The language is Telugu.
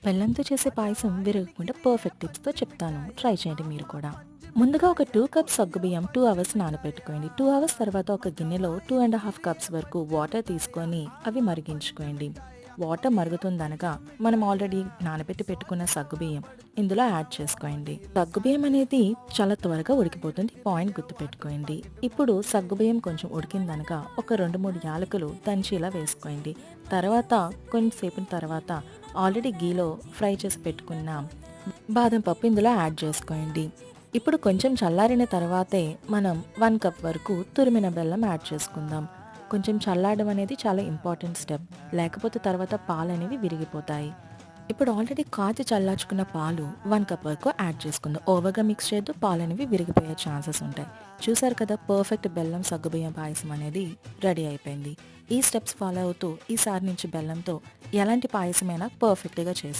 బెల్లంతో చేసే పాయసం విరగకుండా పర్ఫెక్ట్ టిప్స్‌తో చెప్తాను. ట్రై చేయండి మీరు కూడా. ముందుగా ఒక 2 కప్స్ సగ్గుబియ్యం 2 అవర్స్ నానబెట్టుకోండి. 2 అవర్స్ తర్వాత ఒక గిన్నెలో 2½ కప్స్ వరకు వాటర్ తీసుకొని అవి మరిగించుకోండి. వాటర్ మరుగుతుందనగా మనం ఆల్రెడీ నానబెట్టి పెట్టుకున్న సగ్గుబియ్యం ఇందులో యాడ్ చేసుకోండి. సగ్గుబియ్యం అనేది చాలా త్వరగా ఉడికిపోతుంది. పాయింట్ గుర్తుపెట్టుకోండి. ఇప్పుడు సగ్గుబియ్యం కొంచెం ఉడికిందనగా ఒక 2, 3 యాలకులు దంచి ఇలా వేసుకోండి. తర్వాత కొంచెంసేపు తర్వాత ఆల్రెడీ గీలో ఫ్రై చేసి పెట్టుకున్న బాదం పప్పు ఇందులో యాడ్ చేసుకోండి. ఇప్పుడు కొంచెం చల్లారిన తర్వాతే మనం 1 కప్ వరకు తురిమిన బెల్లం యాడ్ చేసుకుందాం. కొంచెం చల్లారడం అనేది చాలా ఇంపార్టెంట్ స్టెప్. లేకపోతే తర్వాత పాలనేవి విరిగిపోతాయి. ఇప్పుడు ఆల్రెడీ కాచి చల్లార్చుకున్న పాలు 1 కప్ వరకు యాడ్ చేసుకుందాం. ఓవర్‌గా మిక్స్ చేయొద్దు. పాలనేవి విరిగిపోయే ఛాన్సెస్ ఉంటాయి. చూసారు కదా పర్ఫెక్ట్ బెల్లం సగ్గుబియ్యం పాయసం అనేది రెడీ అయిపోయింది. ఈ స్టెప్స్ ఫాలో అవుతూ ఈసారి నుంచి బెల్లంతో ఎలాంటి పాయసమైనా పర్ఫెక్ట్‌గా చేసుకో